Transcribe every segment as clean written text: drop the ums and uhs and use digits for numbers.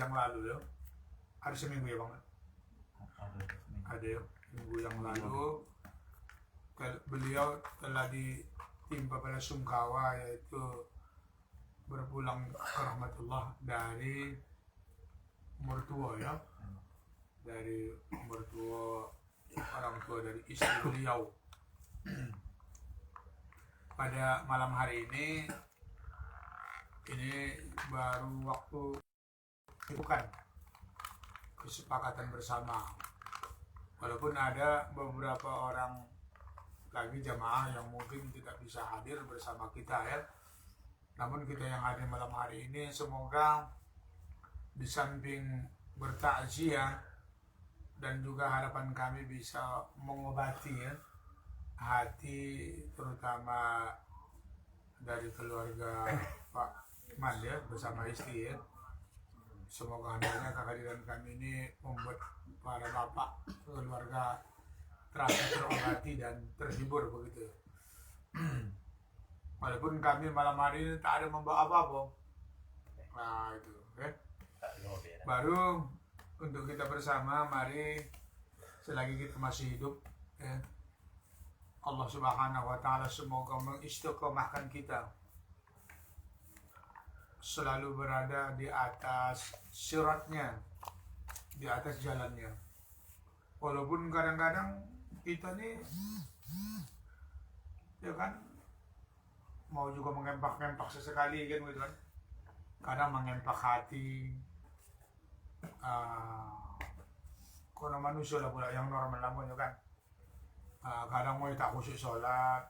yang lalu ya. Ada seminggu ya Bang? Ada ya. Minggu yang lalu beliau telah ditimpa pada sungkawa, yaitu berpulang ke rahmatullah dari mertua ya, dari mertua, orang tua dari istri beliau. Pada malam hari ini baru waktu bukan kesepakatan bersama, walaupun ada beberapa orang lagi jamaah yang mungkin tidak bisa hadir bersama kita ya, namun kita yang hadir malam hari ini semoga di samping bertakziah dan juga harapan kami bisa mengobati ya hati terutama dari keluarga Pak Iman ya bersama istri ya. Semoga hendaknya kehadiran kami ini membuat para bapak keluarga terasa terobati dan terhibur begitu. Walaupun kami malam hari ini tak ada membawa apa-apa. Nah itu ya. Baru untuk kita bersama, mari selagi kita masih hidup ya, Allah Subhanahu wa Ta'ala semoga mengistiqomahkan kita selalu berada di atas siratnya, di atas jalannya. Walaupun kadang-kadang kita nih ya kan mau juga mengempak-empak sesekali kan gitu kan. Kadang mengempak hati, kono manusia lah pula yang normal namun ya kan. Kadang mau tak khusyuk sholat,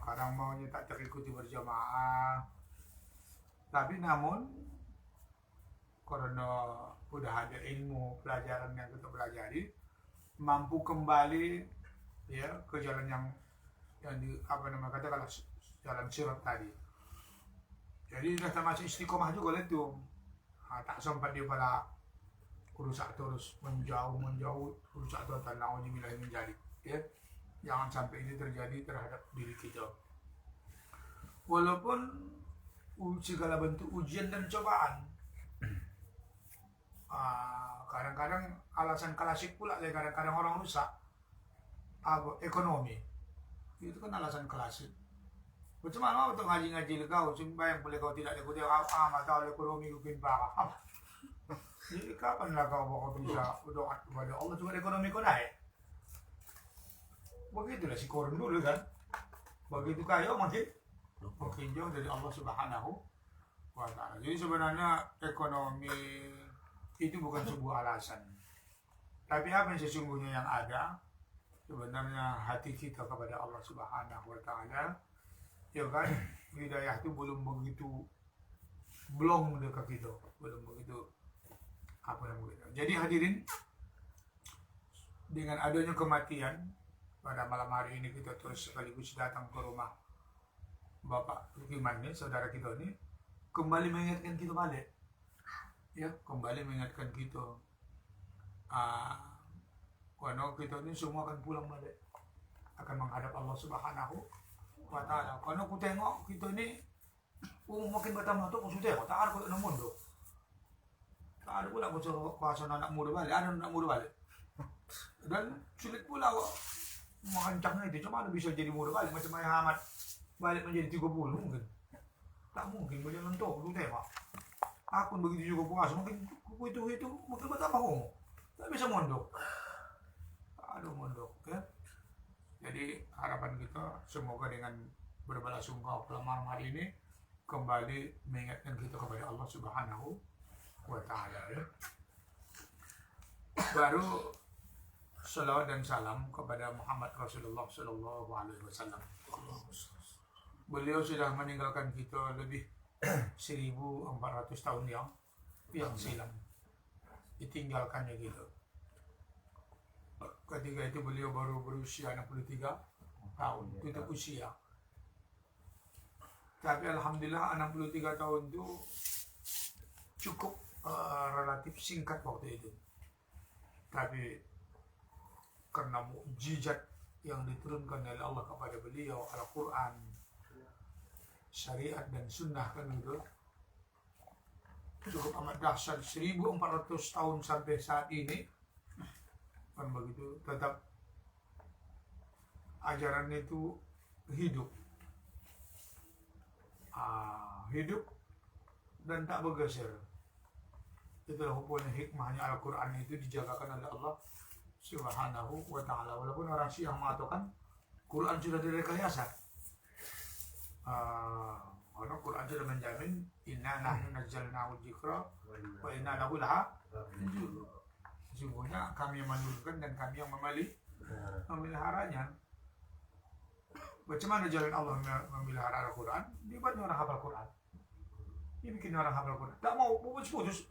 kadang mau tak terikuti berjamaah. Tapi namun karena udah ada ilmu pelajaran yang kita pelajari, mampu kembali ya ke jalan yang di apa namanya kata kalau jalan sirat tadi. Jadi dah termasuk istiqomah juga lah tu. Tak sempat dia pada rusak terus menjauh rusak total, naudzubillah min dzalik ya. Jangan sampai ini terjadi terhadap diri kita. Walaupun segala bentuk ujian dan cobaan, kadang-kadang alasan klasik pula ya, kadang-kadang orang rusak ekonomi itu kan alasan klasik. Bagaimana untuk ngaji-ngaji kau sembahyang boleh kau tidak ikuti masalah ekonomi mungkin parah. Jadi kapanlah kau bisa berdoa kepada Allah supaya ekonomi kau naik? Begitulah si korun dulu kan. Begitu kaya makin jauh dari Allah Subhanahu wa Ta'ala. Jadi sebenarnya ekonomi itu bukan sebuah alasan. Tapi apa yang sesungguhnya yang ada? Sebenarnya hati kita kepada Allah Subhanahu wa Ta'ala. Ya kan, hidayah itu belum dekat kita, belum begitu apa yang begitu. Jadi hadirin, dengan adanya kematian pada malam hari ini kita terus sekaligus datang ke rumah Bapak Iman ini, saudara kita ini, kembali mengingatkan kita balik, ya kembali mengingatkan kita, karena kita ini semua akan pulang balik, akan menghadap Allah Subhanahu wa Ta'ala. Karena aku tengok kita ini makin bertambah tu, aku tengok tak ada nak muda, tak ada pula kuasa anak muda balik, ada anak muda balik, dan sulit pula mengancangnya itu. Cuma ada bisa jadi muda balik macam Ayah Ahmad balik menjadi 30 mungkin, tak mungkin berjalan tu. Aku tengok aku begitu juga puasa, mungkin itu mungkin bertambah umur, tak bisa mondok, aduh mondok ya. Jadi harapan kita semoga dengan berbelasungkawa pada malam hari ini kembali mengingatkan kita kepada Allah Subhanahu wa Ta'ala ya. Baru salawat dan salam kepada Muhammad Rasulullah Sallallahu Alaihi Wasallam. Beliau sudah meninggalkan kita lebih 1400 tahun yang silam, ditinggalkannya gitu. Ketika itu beliau baru berusia 63 tahun, itu usia. Tapi alhamdulillah 63 tahun itu cukup relatif singkat waktu itu. Tapi karena mukjizat yang diturunkan oleh Allah kepada beliau, Al-Quran, syariat dan sunnah kan gitu, cukup amat dahsyat 1400 tahun sampai saat ini kan begitu, tetap ajaran itu hidup, hidup dan tak bergeser. Itulah rupanya hikmahnya Al-Quran itu dijagakan oleh Allah Subhanahu wa ta'ala. Walaupun orang Syiah mengatakan Quran sudah direkayasa, karena Quran sudah menjamin inna nahnu nazzalnahu dzikra wa inna lahu lahafizun. Sesungguhnya kami yang menurunkan dan kami yang memeliharanya. Bagaimana jalan Allah memelihara Al-Quran? Dibuatnya orang hafal Quran. Ini bikin orang hafal Quran. Tak mau putus-putus,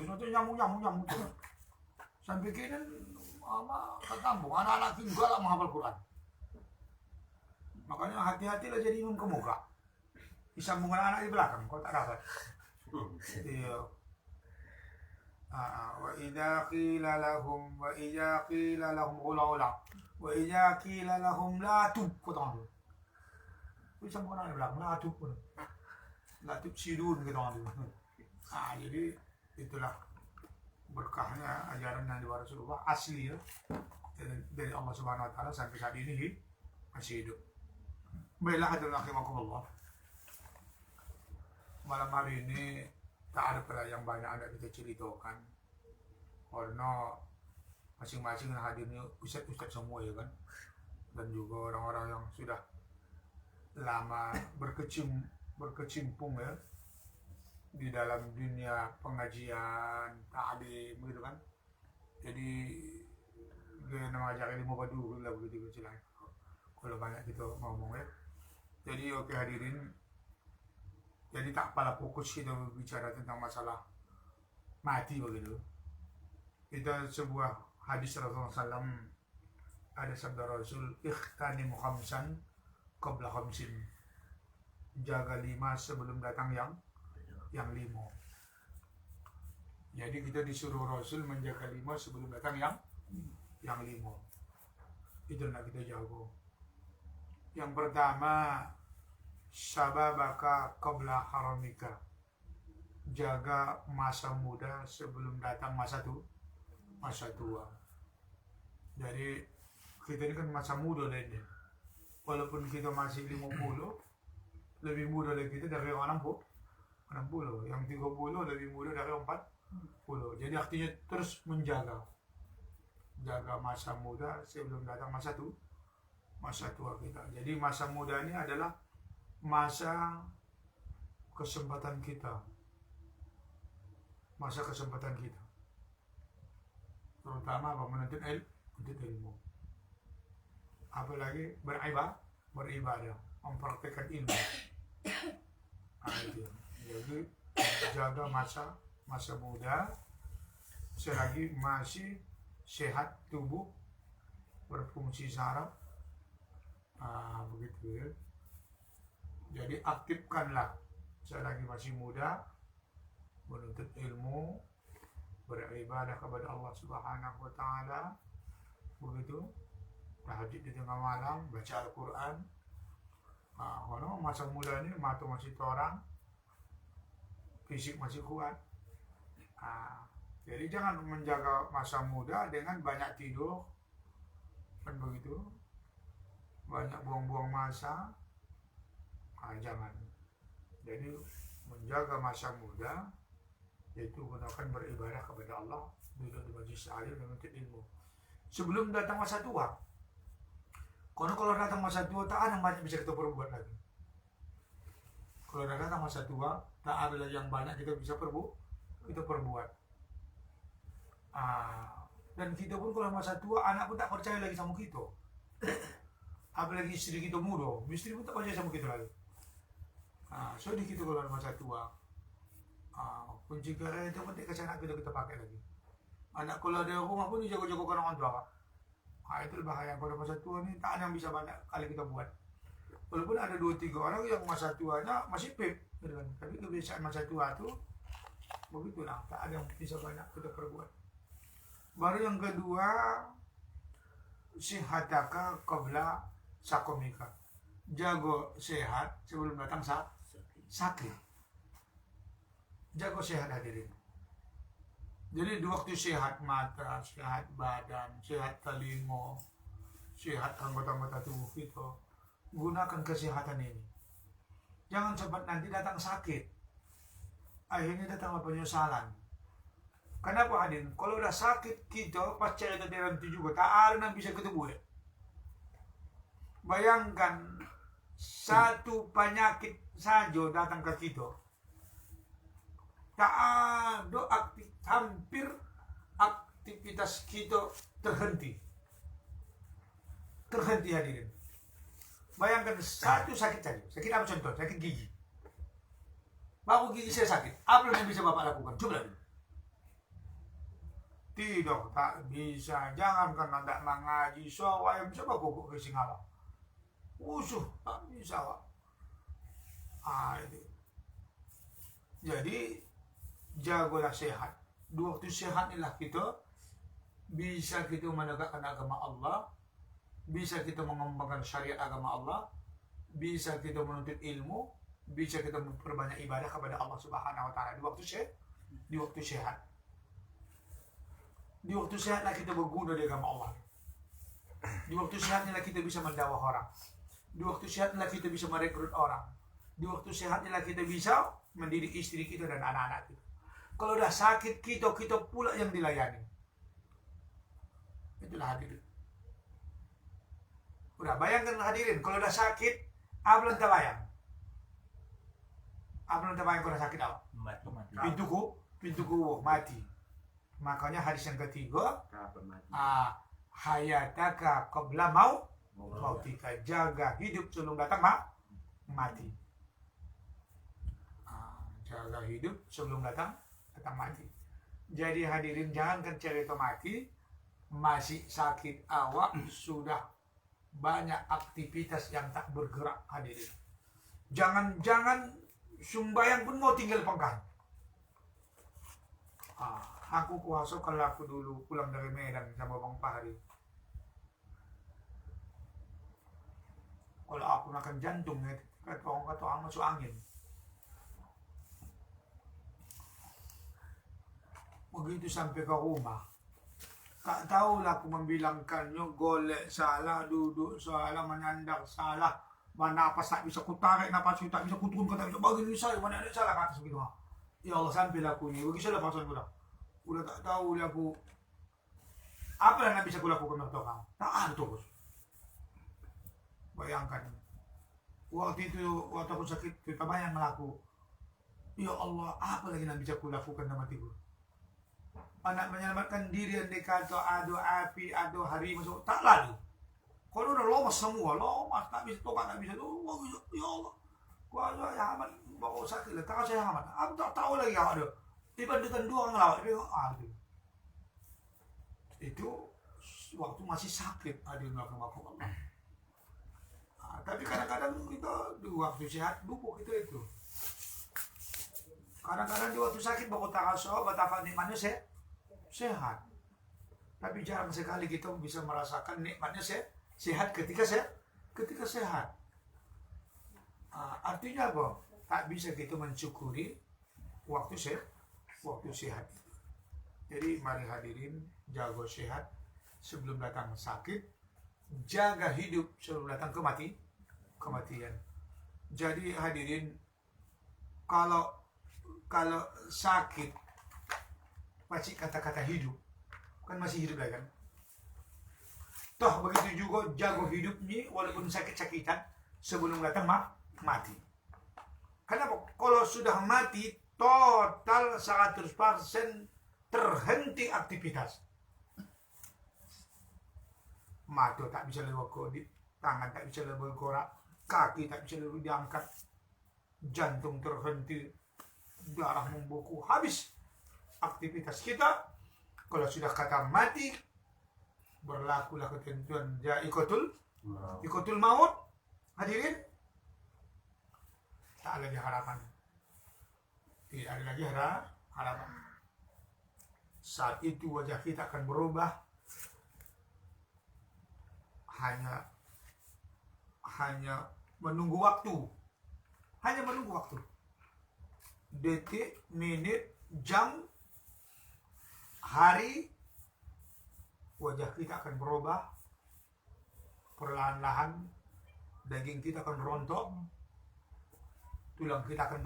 nanti nyamuk terus. Sampai kini ke kampung, anak-anak juga lah menghafal Quran. Makanya hati-hatilah jadi imam ke muka. Disambung anak di belakang, kau tak dapat. Iya. Wa idza qila lahum ulang. Wa idza qila lahum la tubqatu. Disambung anak di belakang, la tubqatu. La tubsidun gitu kan. Jadi itulah berkahnya ajaran Nabi Rasulullah asli ya, dari Allah Subhanahu wa taala sampai saat ini masih hidup. Baiklah hadirin rahimakumullah. Malam hari ini tak ada yang banyak anda kita ceritakan karena masing-masing hadirnya ustaz-ustaz semua ya kan, dan juga orang-orang yang sudah lama berkecimpung ya di dalam dunia pengajian ta'lim gitu kan. Jadi dia mengajar ilmu padu lah begitu istilahnya kalau banyak kita ngomong ya. Jadi oke hadirin, jadi tak pala fokus kita bicara tentang masalah mati begitu. Kita sebuah hadis Rasulullah SAW, ada sabda Rasul, ikhtanim khamsan qabla khamsin, jaga 5 sebelum datang yang 5. Jadi kita disuruh Rasul menjaga 5 sebelum datang yang 5. Itu nak kita jaga. Yang pertama, sababaka qabla haramika, jaga masa muda sebelum datang masa tua. Jadi kita ini kan masa muda ini. Walaupun kita masih 50, lebih muda dari kita dari orang 60, yang 30 lebih muda dari 40. Jadi artinya terus jaga masa muda sebelum datang masa tua kita. Jadi masa muda ini adalah masa kesempatan kita, terutama apa, menuntut ilmu, apalagi beribadah, mempraktekkan ilmu. Itu. Jadi jaga masa muda selagi masih sehat tubuh, berfungsi saraf, begitu ya. Jadi aktifkanlah selagi masih muda menuntut ilmu, beribadah kepada Allah Subhanahu wa taala, begitu, tahajud di tengah malam, baca Al-Quran. Kalau masa muda ini mata masih torang, fisik masih kuat. Jadi jangan menjaga masa muda dengan banyak tidur, kan begitu, banyak buang-buang masa. Jangan. Jadi menjaga masa muda yaitu gunakan beribadah kepada Allah, duduk di majlis alim dan menuntut ilmu sebelum datang masa tua. Karena kalau datang masa tua tak ada yang banyak bisa kita perbuat lagi. Kalau datang masa tua tak ada yang banyak kita bisa perbuat. Dan kita pun kalau masa tua, anak pun tak percaya lagi sama kita. Apalagi istri kita muda, istri pun tak percaya sama kita lagi. So di kita kalau masa tua, kunci kerja itu pun tak kasih anak kita pakai lagi. Anak kalau ada rumah pun dijaga-jaga orang tua. Itu bahaya. Kalau masa tua ni tak ada yang bisa banyak kali kita buat. Walaupun ada 2-3 orang yang masa tuanya masih fit, gitu kan. Tapi kebiasaan masa tua tu begitulah, tak ada yang bisa banyak kita perbuat. Baru yang kedua, sihataka qabla sakomika, jago sehat sebelum datang sakit. jago sehat hadirin. Jadi di waktu sehat mata, sehat badan, sehat telinga, sehat anggota-anggota tubuh kita, gunakan kesehatan ini. Jangan cepat nanti datang sakit, akhirnya datang penyesalan. Kenapa hadirin? Kalau udah sakit kita pasca itu nanti juga tak ada yang bisa ketemu. Bayangkan satu penyakit saja datang ke kita, tak ada hampir aktivitas kita terhenti hadirin. Bayangkan satu sakit saja. Sakit apa contoh? Sakit gigi. Bapak gigi saya sakit. Apa yang bisa Bapak lakukan? Coba dulu. Tidak, tak bisa. Jangankan Anda mengaji soal yang bisa Bapak ke Singapura. Tak bisa Pak. Itu. Jadi jagolah sehat. Di waktu sehat inilah kita bisa kita menegakkan agama Allah, bisa kita mengembangkan syariat agama Allah, bisa kita menuntut ilmu, bisa kita memperbanyak ibadah kepada Allah Subhanahu wa taala di waktu sehat. Di waktu sehatlah kita berguna di agama Allah. Di waktu sehatlah kita bisa mendakwah orang. Di waktu sehatlah kita bisa merekrut orang. Di waktu sehatlah kita bisa mendidik istri kita dan anak-anak kita. Kalau udah sakit kita pula yang dilayani. Itulah hadirin. Udah bayangkan hadirin, kalau udah sakit, apa yang terbayang? Apa yang terbayang kalau udah sakit apa? Mati. Pintuku mati. Makanya hadis yang ketiga, hayataka qabla mautika, jaga hidup sebelum datang mati. Jaga hidup sebelum datang mati. Jadi hadirin, jangankan cerita mati, masih sakit awak sudah banyak aktivitas yang tak bergerak hadirin. Jangan sembahyang pun mau tinggal pegang. Aku kuasa kalau aku dulu pulang dari Medan sama Bang Fahri. Kalau aku makan jantung, kata orang masuk angin. Begitu sampai ke rumah, tak tahulah aku membilangkannya, golek salah, duduk salah, menyandak salah, mana apa tak bisa kutarik, nafas tak bisa kuturun, tak bisa bagi saya, mana ada salah kata segitu. Ya Allah, sampai aku ini, bagi saya pasan udah tak tahu lah aku apa yang bisa aku lakukan untuk kamu. Tak ada terus. Bayangkan, waktu aku sakit, kita banyak melaku. Ya Allah, apa lagi yang bisa aku lakukan sama tidur? Anak menyelamatkan diri yang dikata ada api, ada hari masuk, tak lalu. Kalau udah lomas semua, tak bisa tokak, tak bisa tuh, ya Allah, kuasa ya amat, bawa sakit lah, tak saya amat. Aku tak tahu lagi yang ada. Dibandingkan dua orang lawat, itu waktu masih sakit, ada yang melakukan Allah. Tapi kadang-kadang kita di waktu sehat lupa kita itu. Kadang-kadang di waktu sakit bawa takaso, betapa nikmatnya sehat. Tapi jarang sekali kita bisa merasakan nikmatnya sehat ketika sehat. Artinya apa? Tak bisa kita mensyukuri waktu sehat. Jadi mari hadirin, jaga sehat sebelum datang sakit, jaga hidup sebelum datang kematian. Jadi hadirin, kalau sakit masih kata-kata hidup, kan masih hidup lagi kan. Toh begitu juga jaga hidupnya walaupun sakit-sakitan sebelum datang mati. Kenapa? Kalau sudah mati total 100% terhenti aktivitas. Mata tak bisa lebih berkedip, tangan tak bisa lebih bergerak, kaki tak bisa lebih diangkat, jantung terhenti, darah membeku, habis aktivitas kita. Kalau sudah kata mati, berlakulah ketentuan ikotul maut. Hadirin, tak ada lagi harapan. Tidak ada lagi harapan. Saat itu wajah kita akan berubah. Hanya menunggu waktu. detik, menit, jam, hari, wajah kita akan berubah. Perlahan-lahan daging kita akan rontok, tulang kita akan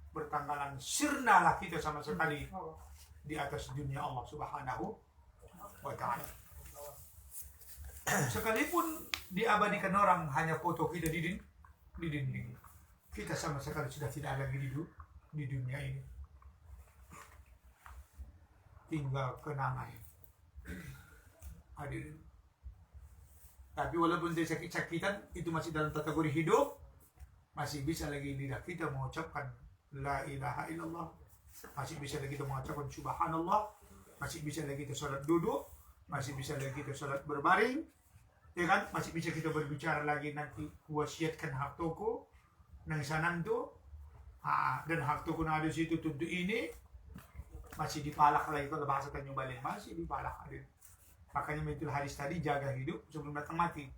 bertanggalan. Sirnalah kita sama sekali di atas dunia Allah Subhanahu wa ta'ala. Sekalipun diabadikan orang hanya foto kita di dinding, kita sama sekali sudah tidak lagi di dunia ini. Tinggal kenangan. Hadirin. Tapi walaupun dia sakit-sakitan, itu masih dalam kategori hidup, masih bisa lagi lidah kita mengucapkan la ilaha illallah, masih bisa lagi kita mengucapkan subhanallah, masih bisa lagi kita sholat duduk, masih bisa lagi kita sholat berbaring, ya kan? Masih bisa kita berbicara lagi nanti wasiatkan hartoku nang sanan tu, dan hartoku nang ada situ tentu ini masih dipalak lagi kalau bahasa Tanjung Balai, masih dipalak. Makanya mental hadis tadi, jaga hidup sebelum datang mati.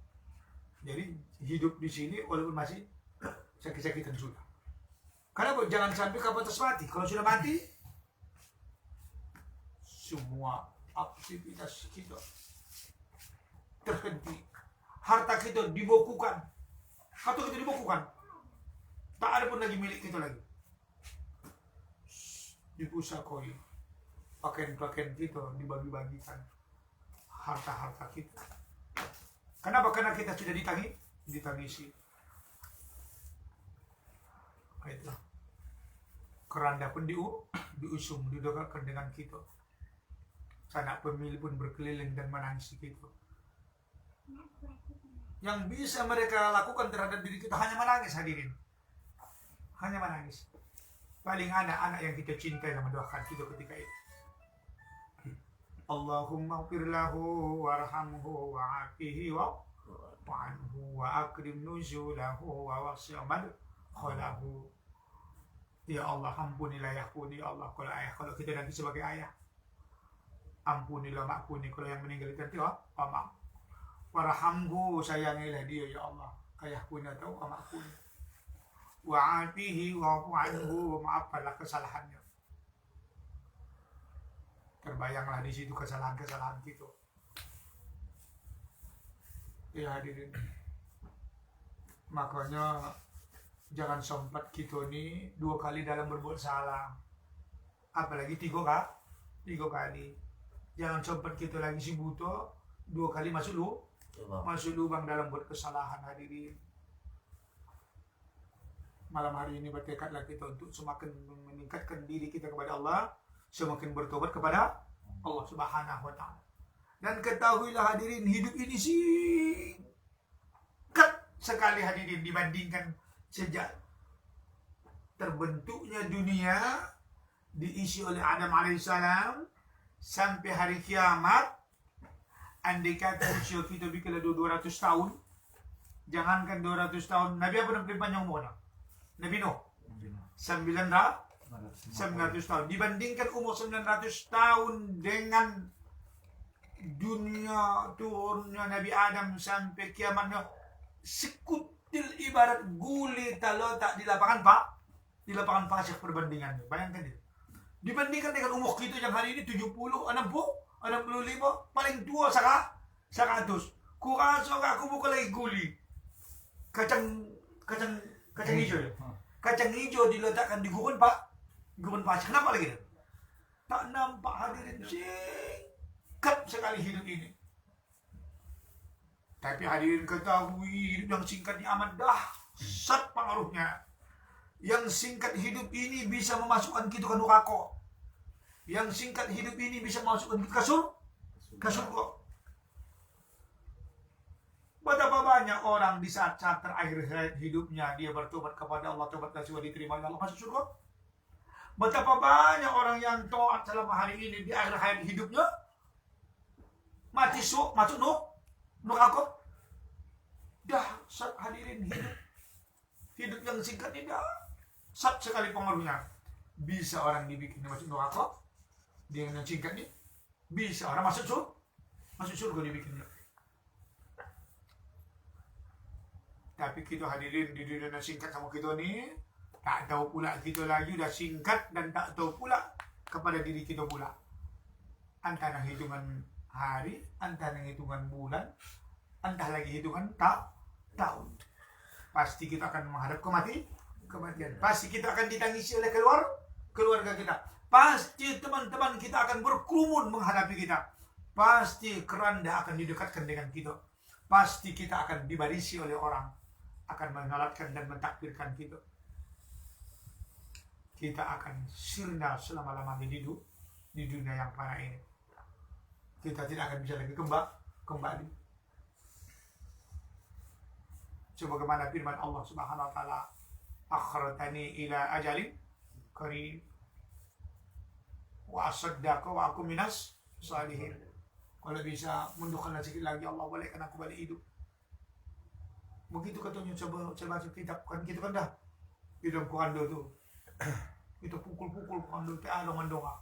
Jadi hidup di sini walaupun masih sakit-sakitan sudah. Karena jangan sampai kamu atas mati. Kalau sudah mati, semua aktivitas kita terhenti. Harta kita dibukukan. Harta kita dibukukan. Tak ada pun lagi milik kita lagi. Dipusakoi. Pakaian-pakaian kita dibagi-bagikan. Harta-harta kita. Kenapa? Karena kita sudah ditangisi. Itulah. Keranda pun diusung, didekatkan dengan kita. Sanak pemilih pun berkeliling dan menangisi kita. Yang bisa mereka lakukan terhadap diri kita hanya menangis, hadirin. Hanya menangis. Paling anak-anak yang kita cintai dan mendoakan kita ketika itu. Allahumma ighfir lahu warhamhu wa'afihi wa'anhu wa akrim nuzulahu wa wasi' madkhalahu. Ya Allah, ampunilah ayahku, ya Allah, kalau kita nanti sebagai ayah. Ampunilah makpuni kalau yang meninggal itu nanti maaf. Warhamhu, sayangilah dia ya Allah. Ayahku atau amakku. Wa'afihi wa'anhu, maafkanlah kesalahannya. Terbayanglah di situ kesalahan-kesalahan kita. Ya hadirin. Makanya jangan sempat kita ni 2 kali dalam berbuat salah. Apalagi 3 kali. Jangan sempat kita lagi si buta 2 kali masuk lubang dalam buat kesalahan, hadirin. Malam hari ini bertekadlah kita untuk semakin meningkatkan diri kita kepada Allah, semakin bertobat kepada Allah Subhanahu wa ta'ala. Dan ketahuilah hadirin, hidup ini singkat sekali hadirin dibandingkan sejak terbentuknya dunia diisi oleh Adam alaihissalam sampai hari kiamat. Andai kata usia kita bikinlah 200 tahun, jangankan 200 tahun, Nabi apa yang paling panjang umurnya? Nabi Nuh 900 tahun. Dibandingkan umur 900 tahun dengan dunia turunnya Nabi Adam sampai kiamatnya, sekutil ibarat guli terletak di lapangan pasir perbandingannya. Bayangkan itu. Dibandingkan dengan umur kita yang hari ini 70, 60, 65, paling tua 100. Kurasa aku bukan lagi guli. Kacang hijau ya. Kacang hijau diletakkan di gurun pasir. Kenapa lagi? Tak nampak hadirin, singkat sekali hidup ini. Tapi hadirin ketahui, hidup yang singkat ini amat dahsyat pengaruhnya. Yang singkat hidup ini bisa memasukkan kita ke neraka. Yang singkat hidup ini bisa memasukkan kita ke surga. Betapa banyak orang di saat-saat terakhir hidupnya dia bertobat kepada Allah, tobat dan sudah diterima oleh Allah, masuk surga. Betapa banyak orang yang taat selama hari ini di akhir hayat hidupnya mati masuk neraka. Dahsyat hadirin hidup yang singkat ini dahsyat sekali pengaruhnya. Bisa orang dibikin masuk neraka dengan yang singkat ini, bisa orang masuk surga dibikinnya. Tapi kita hadirin di dunia singkat sama kita ni, Tak tahu pula kita lagi udah singkat dan tak tahu pula kepada diri kita pula. Antara hitungan hari, antara hitungan bulan, entah lagi hitungan tahun. Pasti kita akan menghadap kematian. Pasti kita akan ditangisi oleh keluarga kita. Pasti teman-teman kita akan berkerumun menghadapi kita. Pasti keranda akan didekatkan dengan kita. Pasti kita akan dibarisi oleh orang, akan mengalatkan dan mentakbirkan kita. Kita akan sirna selama-lamanya di dunia yang fana ini. Kita tidak akan bisa lagi kembali. Sebagaimana firman Allah Subhanahu wa taala, "Akhartani ila ajalin qarib wa asaddaqa wa aku minas salihin." Kalau bisa mundurkan sedikit lagi, Allah bolehkan aku balik hidup. Begitu katanya, coba baca kitab kan, kita kan dah di dalam Quran tu kita pukul Quran tu ada doa.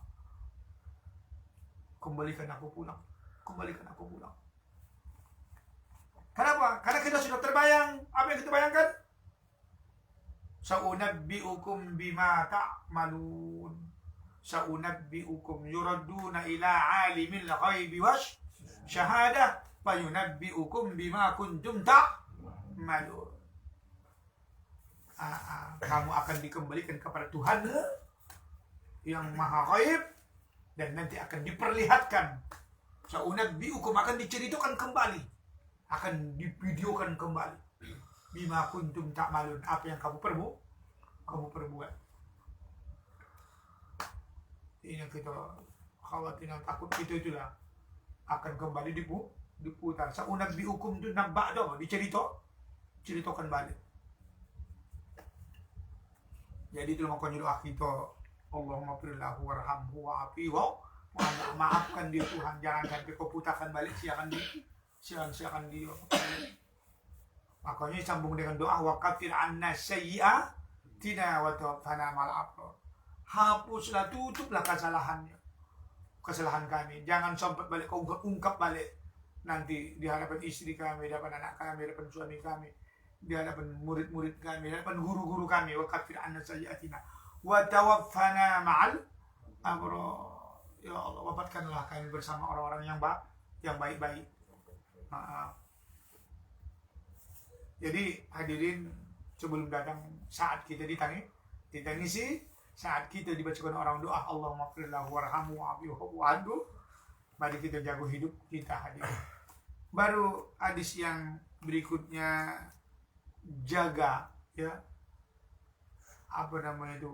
Kembalikan aku pulang. Kenapa? Karena kita sudah terbayang apa yang kita bayangkan. Sa'unabbi'ukum bima ta'malun. Sa'unabbi'ukum yuraduna ila alimil ghaibi wash syahadah fayunabbi'ukum bima kuntum ta'malun. Kamu akan dikembalikan kepada Tuhan yang maha ghaib dan nanti akan diperlihatkan. Sa'unabbi'ukum akan diceritakan kembali, akan divideokan kembali. Bima kuntum ta'malun, apa yang kamu perbuat. Ini yang kita khawatir, yang takut kita itulah akan kembali diputar. Sa'unabbi'ukum itu nambah dong, diceritakan balik. Jadi itu makanya doa kita, Allahumma firlahu warhamhu wa'afi wa maafkan dia Tuhan, jangan sampai kau putarkan balik siakan dia. Makanya sambung dengan doa wa kafir anna sayyi'atina wa tawaffana ma'al abrar. Hapuslah, tutuplah kesalahan kami. Jangan sampai balik kau ungkap balik nanti di hadapan istri kami, di hadapan anak kami, di hadapan suami kami, di hadapan murid-murid kami, di hadapan guru-guru kami. Wa kafir anna sayyi'atina wa tawaffana ma'al abrar. Ya Allah, wafatkanlah kami bersama orang-orang yang baik-baik. Jadi hadirin, sebelum datang saat kita ditangisi, saat kita dibacakan orang doa Allahumma firlahu warhamhu wa'afihu, mari kita jaga hidup kita hadirin. Baru hadis yang berikutnya, jaga ya apa namanya itu,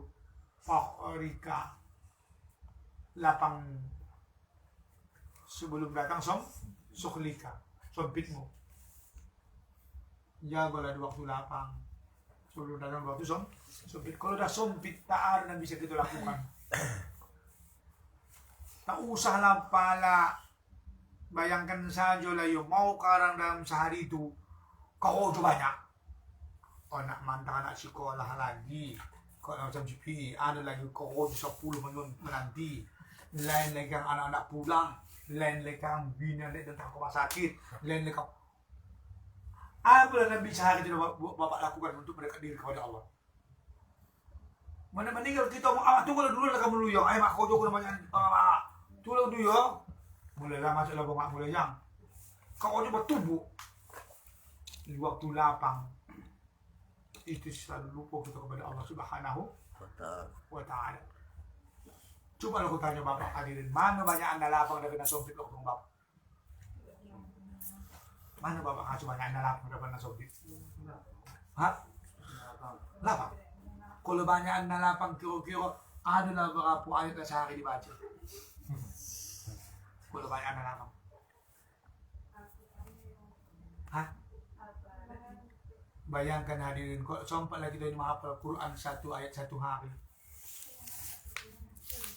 fakhrika, lapang sebelum datang sukhlika, sompitmu. Jagalah di waktu lapang sebelum datang waktu sempit. Kalau udah sempit, tak ada yang bisa kita lakukan. Tak usahlah pala. Bayangkan saja lah, mau karang dalam sehari itu kau coba banyak. Anak mantap, anak sekolah lagi. Kalau macam GP, ada lagi kau 10 menanti. Lain lagi yang anak-anak pulang, lain lagi yang bina datang ke rumah sakit, lain lagi apa yang Nabi sehari itu Bapak lakukan untuk mendekat diri kepada Allah. Mana meninggal kita mau tunggu dulu lah kamu dulu ya. Mak kau jauh namanya tunggu dulu ya. Mulailah masuklah mak mulai yang. Kau coba tubuh di waktu lapang. Itu selalu lupa kita kepada Allah Subhanahu wa taala. Coba aku tanya Bapak hadirin, mana banyak Anda lapang dari nasompit waktu Bapak? Mana Bapak ngasih banyak Anda lapang dari nasompit? Hah? Lapang? Kalau banyak Anda lapang, kira-kira ada lah berapa ayat sehari dibaca? Kalau banyak Anda lapang. Hah? Bayangkan hadirin, kok sampai lagi kita menghafal Quran satu ayat satu hari.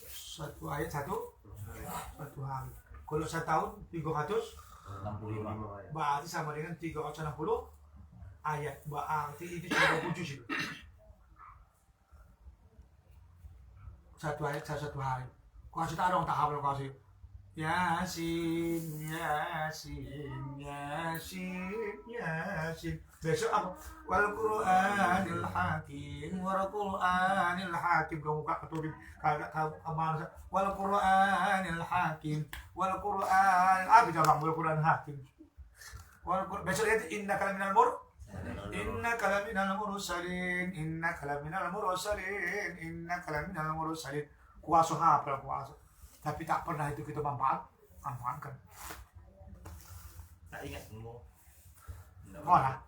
Satu ayat satu hari. Kalau setahun 365, berarti sama dengan 360 ayat. Berarti itu cuma 7 sih. Satu ayat satu hari. Kau kasih tak dong, tak hafal kau kasih. Yasin, Yasin, Yasin, Yasin. Besok apa? Wal Qur'anil Hakim, wal Qur'anil Hakim. Kamu buka keturin, kagak tahu kemana. Wal Qur'anil Hakim, wal Qur'an. Apa jawab wal Qur'anil Hakim? Besok lihat inna kalaminal mur. Inna kalaminal mursalin, inna kalaminal mursalin, inna kalaminal mursalin. Kuasa apa kuasa? Tapi tak pernah itu kita manfaatkan. Tak ingat semua. Mana?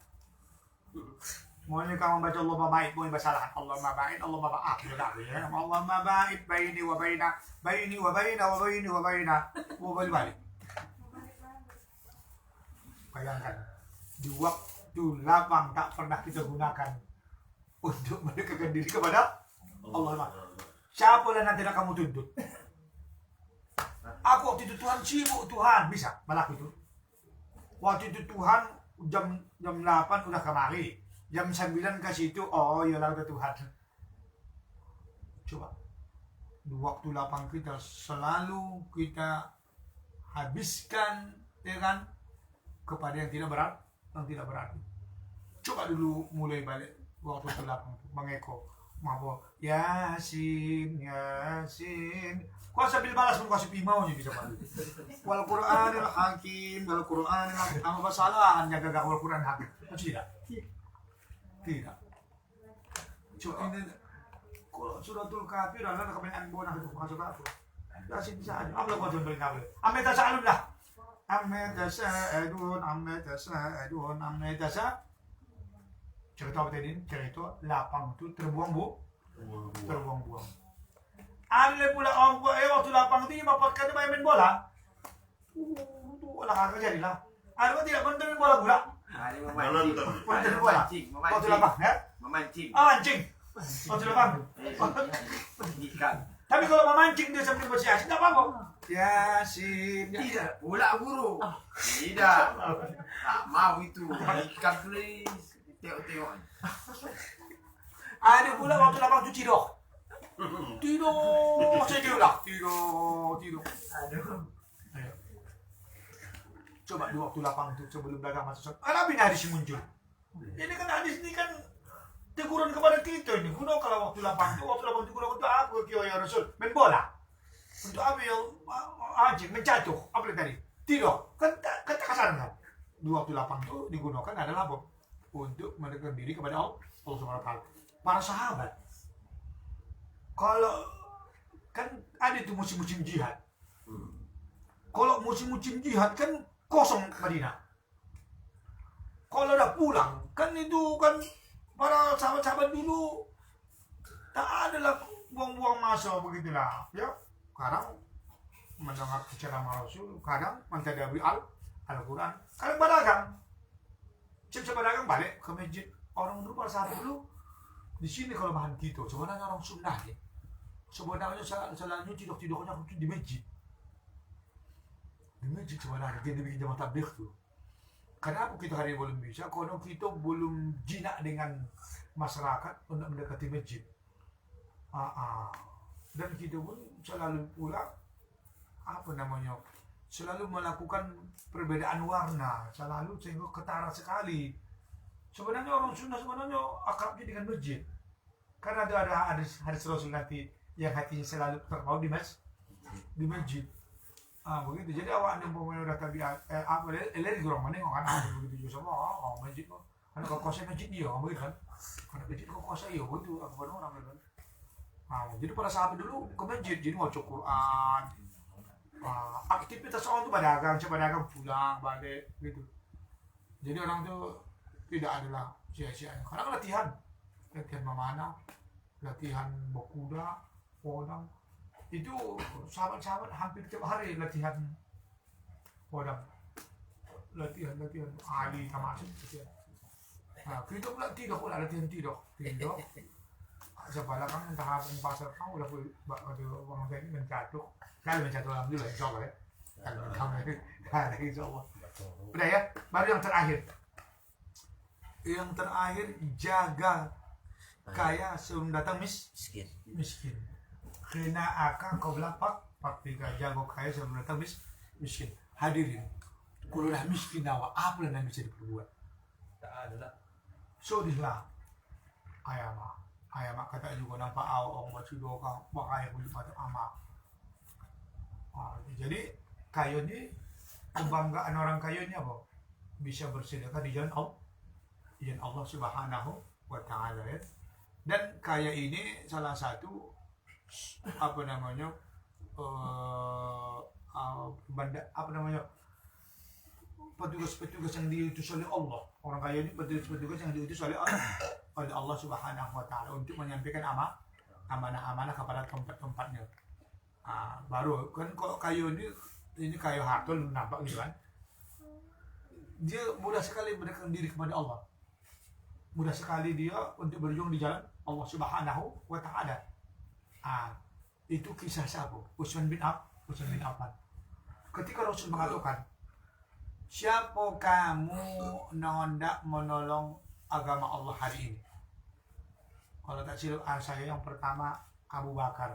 Mau ni kamu baca Allah mabait, mau basalah Allah mabait, Allah mabaat, ya. Allah mabait baini wa baina, baini wa baina wa baini wa baina. Mau balik. Bayangkan, di waktu lapang tak pernah kita gunakan untuk mendekatkan diri kepada Allah. Siapa lah nanti nak kamu tuntut? Aku waktu itu Tuhan sibuk Tuhan bisa berlaku itu. Waktu itu Tuhan jam 8 udah kemari, jam 9 ke situ. Oh iyalah udah Tuhan. Coba di waktu lapang kita selalu kita habiskan dengan kepada yang tidak berarti. Coba dulu mulai balik waktu itu lapang mengeko mabok Yasin, Yasin. Kau sambil balas pun kasih pimau nya bisa balik. Wal Qur'anil Hakim, wal Qur'anil Hakim. Apa masalah jaga gak wal Qur'an Hakim? Tidak. Tidak. Coba ini kalau suratul kafir ada kebanyakan bonah itu masuk aku. Yasin bisa aja. Apa kau contohin kafir? Amma tasa'alun dah. Amma tasa'adun, amma tasa'adun, amma tasa'adun. Cerita apa tadi? Cerita lapang itu terbuang-buang. Ada pula orang waktu lapang itu mempakainya main bola. Olahraga jadilah. Ada pun tidak main bola pula. Ada memancing. Main bola. Waktu lapang, ya? Memancing. Mancing. Waktu lapang. Ikan. Tapi kalau memancing dia sambil baca Yasin, tak apa-apa. Yasin. Tidak. Pula guru. Tidak. Tak mau itu. Ikan please. Tengok-tengok. Ada pula waktu lapang cuci doh. Tidur, saya kira lah. Tidur. Aduh. Coba di waktu lapang itu sebelum dagang masuk. Nabi hadis muncul. Ini kan hadis ini kan teguran kepada kita ini. Guna kalau waktu lapang itu guna untuk apa kira ya Rasul? Main bola. Untuk apa yang anjing menjatuh? Apa tadi? Tidur. Kan kasar kan? Di waktu lapang itu digunakan adalah apa? Untuk mendekatkan diri kepada Allah Subhanahu wa taala. Para sahabat kalau kan ada itu musim-musim jihad. Kalau musim-musim jihad kan kosong Madinah. Kalau udah pulang kan itu kan para sahabat-sahabat dulu tak ada lah buang-buang masa begitulah. Ya, kadang mendengar ceramah Rasul, kadang mentadaburi Al-Quran, kadang berdagang. Coba dagang balik ke masjid. Orang dulu para sahabat dulu di sini kalau bahan kita sebenarnya orang Sunda ya. Sebenarnya selalu tidur-tidurnya itu di masjid. Di masjid sebenarnya dia bikin jamaah tabligh tuh. Kenapa kita hari ini belum bisa? Karena kita belum jinak dengan masyarakat untuk mendekati masjid. Dan kita pun selalu pula selalu melakukan perbedaan warna, selalu sehingga ketara sekali. Sebenarnya orang Sunda sebenarnya akrabnya dengan masjid. Karena ada hadis Rasul nanti yang hatinya selalu terpaut di masjid. Begitu. Jadi awak anda pemain udah tabiat di kurang mana kan begitu juga sama masjid kok. Ada kokosnya masjid dia, begitu kan? Ada masjid kokosnya iya begitu apa orang kan. Jadi para sahabat dulu ke masjid jadi mau Quran. Aktivitas orang tuh pedagang pulang balik gitu. Jadi orang tuh tidak adalah sia-sianya. Kadang latihan memanah, latihan berkuda, podang. Itu sahabat-sahabat hampir tiap hari latihan podang, latihan Ali Tamasuk latihan. Kita pula latihan tidur. Sebelah kan entah apa pasar kau udah ada uang tadi mencatuk. Kalau mencatuk alhamdulillah insyaallah ya. Kalau kamu ada insyaallah. Udah ya, baru yang terakhir. Yang terakhir jaga kaya sebelum datang miskin. Kena akan kau belapak Praktika jago kaya sebelum datang miskin. Hadirin, kalau dah miskin awak, apa yang bisa diperbuat? Tak ada lah. Sudahlah. Ayama kata juga nampak awak masih doa bahaya kulit mata ama. Jadi kayu ni kebanggaan orang kayu ni apa? Bisa bersedekah di jalan Allah Subhanahu wa Ta'ala ya. Dan kaya ini salah satu petugas-petugas yang diutus oleh Allah. Orang kaya ini petugas yang diutus oleh Allah Subhanahu wa Ta'ala untuk menyampaikan amanah-amanah kepada tempat-tempatnya. Baru kan kalau kayu ini kayu harta nampak gitu kan. Dia mudah sekali mendekatkan diri kepada Allah. Mudah sekali dia untuk berjuang di jalan Allah Subhanahu wa Ta'ala. Itu kisah siapa? Utsman bin Affan. Ketika Rasul mengatakan, siapa kamu hendak menolong agama Allah hari ini? Kalau tak silap saya yang pertama Abu Bakar.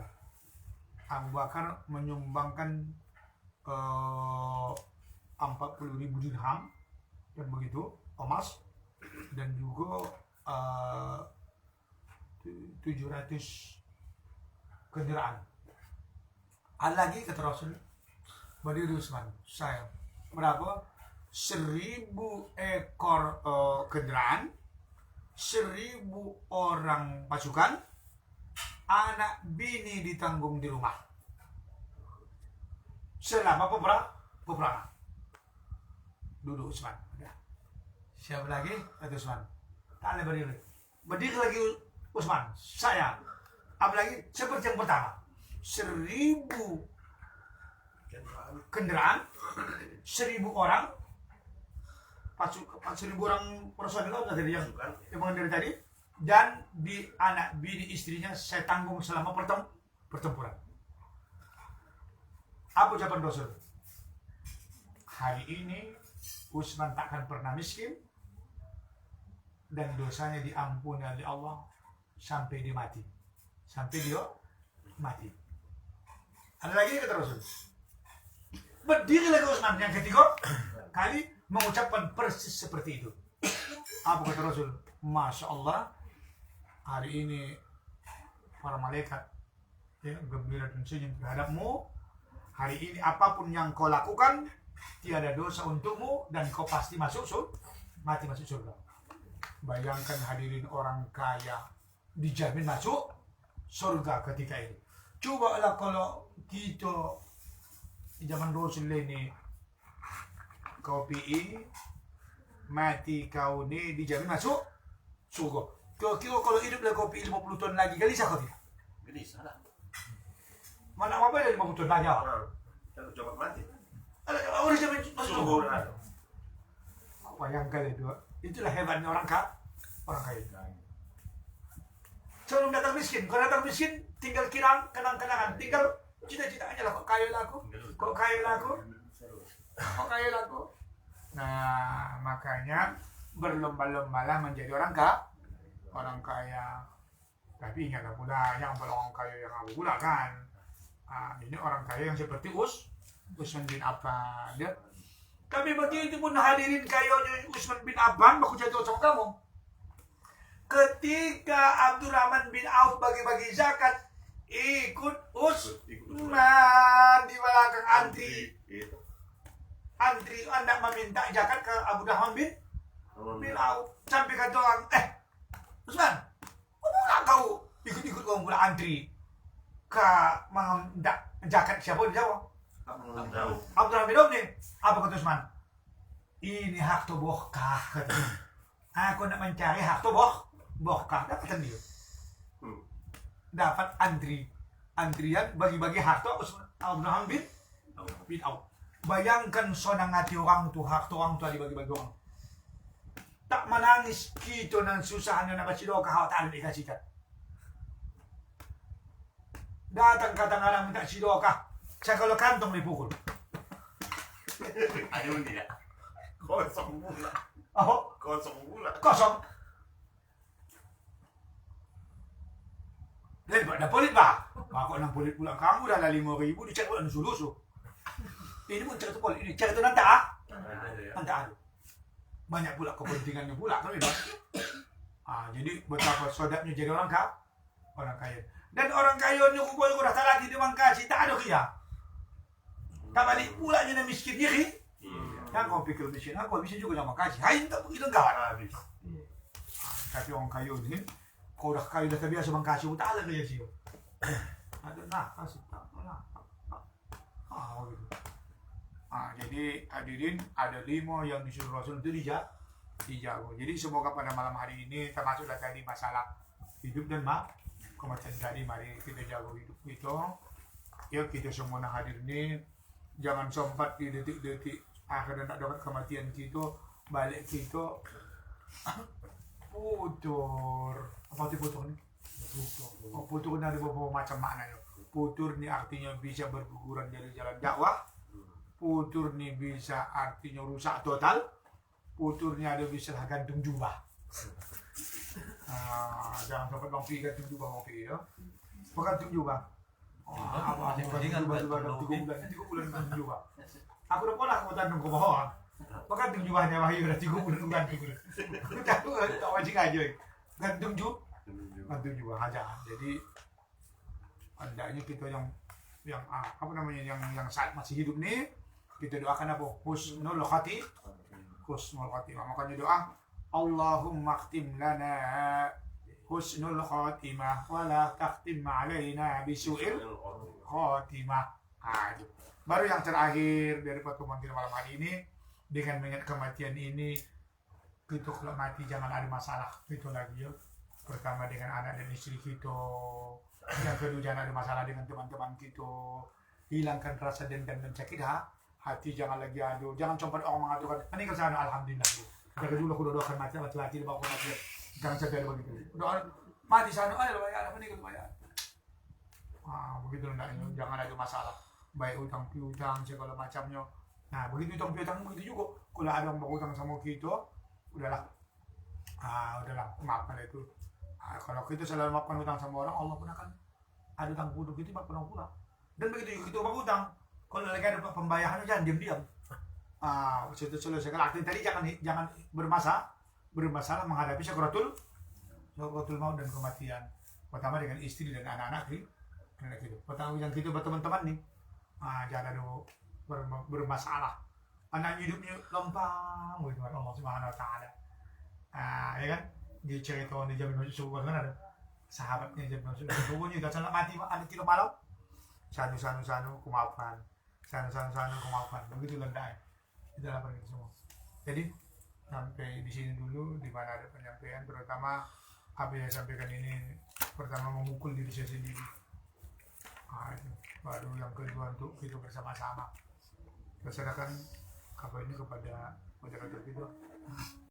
Abu Bakar menyumbangkan 40.000 dirham dan begitu emas dan juga 700 kendaraan. Ada lagi kata Rasul, berdiri Utsman, saya berapa? 1.000 ekor kendaraan, 1.000 orang pasukan, anak bini ditanggung di rumah selama peperangan. Duduk Utsman. Siapa lagi? Kata Utsman. Tak ada berdiri. Berdiri lagi Utsman. Saya. Apalagi seperti yang pertama. 1.000 kendaraan, 1.000 orang, 1.000 orang personil dari yang dari tadi, dan di anak bini istrinya saya tanggung selama pertempuran. Apa ucapan Rasul? Hari ini Utsman takkan pernah miskin dan dosanya diampuni oleh Allah sampai dia mati. Ada lagi kata Rasul. Berdiri lagi Utsman yang ketiga kali mengucapkan persis seperti itu. Apa kata Rasul? Masya Allah, hari ini para malaikat gembira dan senyum terhadapmu. Hari ini apapun yang kau lakukan tiada dosa untukmu dan kau pasti masuk surga. Bayangkan hadirin, orang kaya dijamin masuk surga ketika itu. Cobalah kalau kita di zaman Rasul ini kopi mati kau ni dijamin masuk surga. Kira-kira kalau hidup lagi kopi 50 tahun lagi gelisah kau tidak? Gelisah lah. Mana apa yang 50 tahun lagi awak? Kalau coba mati. Orang jamin masuk surga. Bayangkan itu. Itulah hebatnya orang kaya. Sebelum datang miskin. Kalau datang miskin tinggal kenang-kenangan, tinggal cita-citanya lah, kok kaya laku. Nah, makanya berlomba-lombalah menjadi orang kaya. Tapi ingatlah pula yang orang kaya yang Abu pula kan. Ini orang kaya yang seperti Utsman bin Affan. Ya. Tapi begitu pun hadirin kayanya Utsman bin Affan, aku jatuh sama kamu. Ketika Abdurrahman bin Auf bagi-bagi zakat, ikut Utsman di belakang antri hendak meminta zakat ke Abdurrahman bin Auf. Sampai kata orang, Utsman, kau ikut kau pula antri ke mendak zakat siapa di Jawa? Abdurrahman bin Auf nih. Apa kata Utsman? Ini hak tobohkah katanya. Aku nak mencari hak tobohkah. Dapat dia. Dapat antrian bagi-bagi harta Abdurrahman bin Auf. Bayangkan sonang hati orang tu, harta orang tu dibagi-bagi orang. Tak menangis kita nan susahnya nak baca doa kau tak ada dikasihkan. Datang kadang-kadang minta sidokah, saya kalau kantong dipukul. Ada tidak? Kosong pula. Oh, Kosong pula. kosong. Lain ada polit bah. Kok 6 polit pulang kamu dah lah 5.000 dicek bulan sulusu. Ini pun cek tu polit ini. Cek tu nanti nanti ada. Banyak pula kepentingannya pula kan bang. Jadi betapa sodapnya jadi orang kaya. Dan orang kaya ni kumpul kurang salah di dewan kasih tak ada kia. Tak balik pula je miskin diri. Yang kau pikir miskin, aku bisa juga sama kasih. Hai tak begitu enggak habis. Tapi orang kaya ni, kau dah kaya dah terbiasa bang kasih, tak ada kaya sih. Ada nak kasih tak nak. Begitu. Jadi hadirin ada 5 yang disuruh Rasul itu dijaga. Jadi semoga pada malam hari ini termasuklah tadi masalah hidup dan kematian tadi, mari kita jaga hidup kita. Ya kita semua nak hadir ni jangan sempat di detik-detik akhir nak dapat kematian kita balik kita putur. Apa tu putur ni? Putur ni ada beberapa macam makna. Putur ni artinya bisa berguguran dari jalan dakwah. Putur ni bisa artinya rusak total. Putur ni ada bisa gantung jubah. Jangan sampai bang pergi gantung jubah bang pergi ya. Gantung jubah. Apa gantung jubah 3 bulan gantung jubah. Aku dah pola aku tandung ke bawah. Gantung jubahnya Wahyu dah 3 bulan gantung. Aku tak wajib aja. Gantung jubah aja. Jadi hendaknya kita yang apa namanya yang saat masih hidup ni kita doakan apa? Husnul khatimah. Makanya doa Allahumma khtim lana husnul khatimah wa la takhtim alaina bisu'il khatimah. Baru yang terakhir dari pertemuan kita malam hari ini, dengan mengingat kematian ini, kita kalau mati jangan ada masalah itu lagi ya. Pertama dengan anak dan istri kita, yang kedua jangan ada masalah dengan teman-teman kita. Hilangkan rasa dendam dan sakit hati, jangan lagi ada. Jangan sempat orang mengatakan meninggal sana alhamdulillah. Jaga dulu aku doakan mati laki-laki di bawah mati. Jangan sampai ada begitu. Doa mati sana ayo bayar meninggal bayar. Begitu hendaknya, jangan ada masalah. Baik utang piutang segala macamnya. Nah, begitu utang piutang begitu juga. Kalau ada yang berutang sama kita, udahlah. Maafkan itu. Kalau kita selalu maafkan utang sama orang, Allah pun akan ada utang kudu kita maafkan pula. Dan begitu juga kita berutang. Kalau lagi ada pembayarannya jangan diam-diam. Itu selesai. Artinya tadi jangan bermasalah menghadapi sakaratul maut dan kematian. Pertama dengan istri dan anak-anak gitu. Pertama yang kita berteman-teman nih. Jangan ada bermasalah. Anak hidupnya lempang gitu kan Allah Subhanahu wa taala. Ya kan? Dia cerita di zaman Rasul kan ada sahabatnya zaman Rasul. Pokoknya dah salah mati ada tidur malam. Sanu kumaafkan. Sanu kumaafkan. Begitu lendai. Itu lah itu semua. Jadi sampai di sini dulu di mana ada penyampaian, terutama apa yang saya sampaikan ini pertama memukul diri saya sendiri. Baru yang kedua untuk kita bersama-sama. Saya serahkan kapal ini kepada moderator kita.